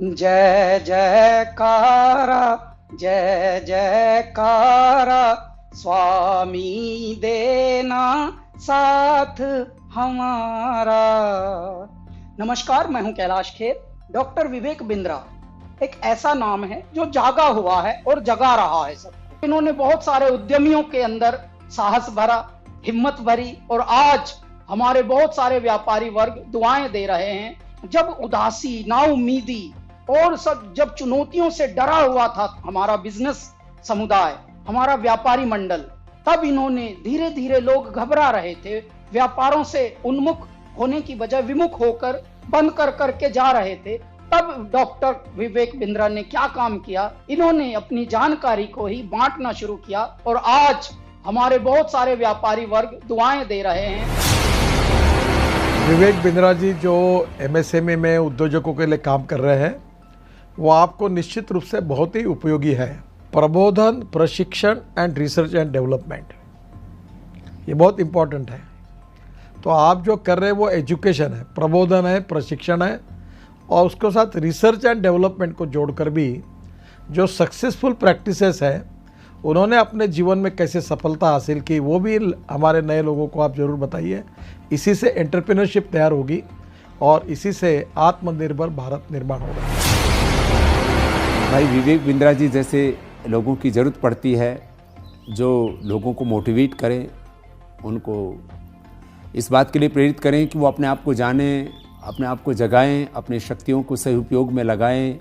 जय जयकारा, जय जयकारा, स्वामी देना साथ हमारा। नमस्कार, मैं हूं कैलाश खेर। डॉक्टर विवेक बिंद्रा एक ऐसा नाम है जो जागा हुआ है और जगा रहा है सबको। इन्होंने बहुत सारे उद्यमियों के अंदर साहस भरा, हिम्मत भरी, और आज हमारे बहुत सारे व्यापारी वर्ग दुआएं दे रहे हैं। जब उदासी, नाउमीदी और सब जब चुनौतियों से डरा हुआ था हमारा बिजनेस समुदाय, हमारा व्यापारी मंडल, तब इन्होंने धीरे धीरे, लोग घबरा रहे थे, व्यापारों से उन्मुख होने की बजाय विमुख होकर बंद कर करके जा रहे थे, तब डॉक्टर विवेक बिंद्रा ने क्या काम किया, इन्होंने अपनी जानकारी को ही बांटना शुरू किया और आज हमारे बहुत सारे व्यापारी वर्ग दुआएं दे रहे हैं। विवेक बिंद्रा जी जो एमएसएमई में उद्योजकों के लिए काम कर रहे हैं, वो आपको निश्चित रूप से बहुत ही उपयोगी है। प्रबोधन, प्रशिक्षण एंड रिसर्च एंड डेवलपमेंट, ये बहुत इम्पोर्टेंट है। तो आप जो कर रहे हैं वो एजुकेशन है, प्रबोधन है, प्रशिक्षण है, और उसके साथ रिसर्च एंड डेवलपमेंट को जोड़कर भी जो सक्सेसफुल प्रैक्टिसेस है, उन्होंने अपने जीवन में कैसे सफलता हासिल की, वो भी हमारे नए लोगों को आप ज़रूर बताइए। इसी से एंटरप्रेन्योरशिप तैयार होगी और इसी से आत्मनिर्भर भारत निर्माण होगा। भाई विवेक बिंद्रा जी जैसे लोगों की ज़रूरत पड़ती है, जो लोगों को मोटिवेट करें, उनको इस बात के लिए प्रेरित करें कि वो अपने आप को जानें, अपने आप को जगाएं, अपनी शक्तियों को सही उपयोग में लगाएं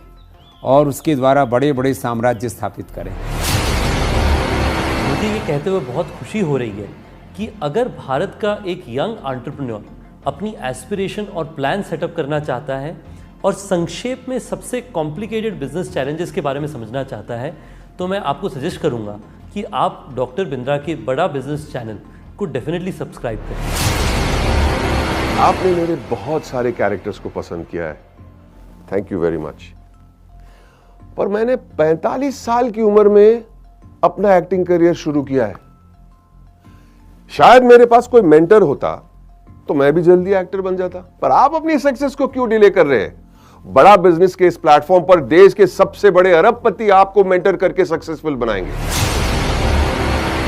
और उसके द्वारा बड़े बड़े साम्राज्य स्थापित करें। मुझे ये कहते हुए बहुत खुशी हो रही है कि अगर भारत का एक यंग एंटरप्रेन्योर अपनी एस्पिरेशन और प्लान सेटअप करना चाहता है और संक्षेप में सबसे कॉम्प्लिकेटेड बिजनेस चैलेंजेस के बारे में समझना चाहता है, तो मैं आपको सजेस्ट करूंगा कि आप डॉक्टर बिंद्रा के बड़ा बिजनेस चैनल को डेफिनेटली सब्सक्राइब करें। आपने मेरे बहुत सारे कैरेक्टर्स को पसंद किया है, थैंक यू वेरी मच। पर मैंने 45 साल की उम्र में अपना एक्टिंग करियर शुरू किया है। शायद मेरे पास कोई मेंटर होता तो मैं भी जल्दी एक्टर बन जाता। पर आप अपनी सक्सेस को क्यों डिले कर रहे हैं? बड़ा बिजनेस के इस प्लेटफॉर्म पर देश के सबसे बड़े अरबपति आपको मेंटर करके सक्सेसफुल बनाएंगे।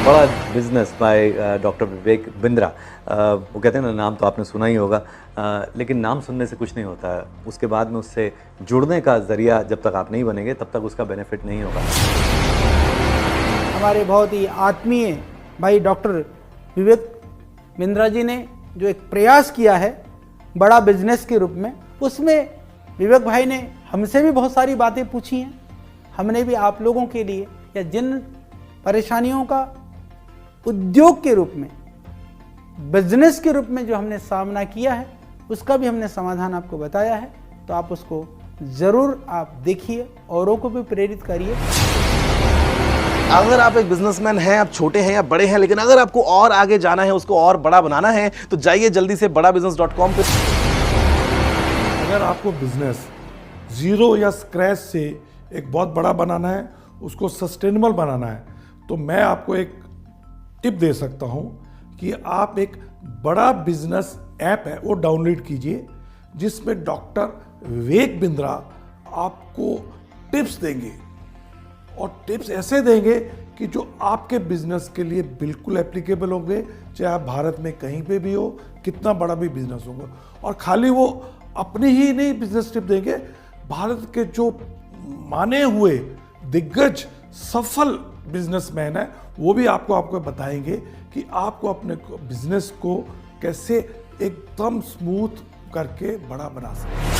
बड़ा business by doctor Vivek Bindra. वो कहते हैं ना, नाम तो आपने सुना ही होगा, लेकिन नाम सुनने से कुछ नहीं होता है। उसके बाद में उससे जुड़ने का जरिया जब तक आप नहीं बनेंगे तब तक उसका बेनिफिट नहीं होगा। हमारे बहुत ही आत्मीय भाई डॉक्टर विवेक बिंद्रा जी ने जो एक प्रयास किया है बड़ा बिजनेस के रूप में, उसमें विवेक भाई ने हमसे भी बहुत सारी बातें पूछी हैं। हमने भी आप लोगों के लिए, या जिन परेशानियों का उद्योग के रूप में, बिजनेस के रूप में जो हमने सामना किया है, उसका भी हमने समाधान आपको बताया है। तो आप उसको ज़रूर आप देखिए, औरों को भी प्रेरित करिए। अगर आप एक बिजनेसमैन हैं, आप छोटे हैं या बड़े हैं, लेकिन अगर आपको और आगे जाना है, उसको और बड़ा बनाना है, तो जाइए जल्दी से badabusiness.com पे। अगर आपको बिजनेस जीरो या स्क्रैच से एक बहुत बड़ा बनाना है, उसको सस्टेनेबल बनाना है, तो मैं आपको एक टिप दे सकता हूं कि आप एक बड़ा बिजनेस ऐप है वो डाउनलोड कीजिए, जिसमें डॉक्टर विवेक बिंद्रा आपको टिप्स देंगे, और टिप्स ऐसे देंगे कि जो आपके बिजनेस के लिए बिल्कुल एप्लीकेबल होंगे, चाहे आप भारत में कहीं पे भी हो, कितना बड़ा भी बिजनेस होगा। और खाली वो अपनी ही नहीं बिजनेस टिप देंगे, भारत के जो माने हुए दिग्गज सफल बिजनेसमैन है, वो भी आपको बताएंगे कि आपको अपने बिजनेस को कैसे एकदम स्मूथ करके बड़ा बना सकते।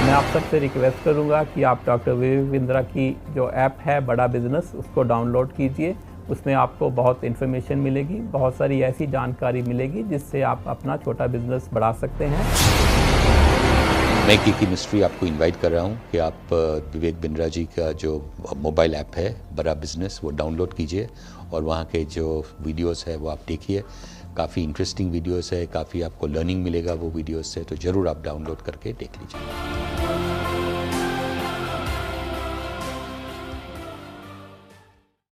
मैं आप सबसे रिक्वेस्ट करूंगा कि आप डॉक्टर विवेक बिंद्रा की जो ऐप है बड़ा बिजनेस, उसको डाउनलोड कीजिए। उसमें आपको बहुत इन्फॉर्मेशन मिलेगी, बहुत सारी ऐसी जानकारी मिलेगी जिससे आप अपना छोटा बिजनेस बढ़ा सकते हैं। मैं की मिस्ट्री आपको इनवाइट कर रहा हूं कि आप विवेक बिंद्रा जी का जो मोबाइल ऐप है बड़ा बिजनेस, वो डाउनलोड कीजिए और वहाँ के जो वीडियोस है वो आप देखिए। काफ़ी इंटरेस्टिंग वीडियोस है, काफ़ी आपको लर्निंग मिलेगा वो वीडियोस से, तो ज़रूर आप डाउनलोड करके देख लीजिए।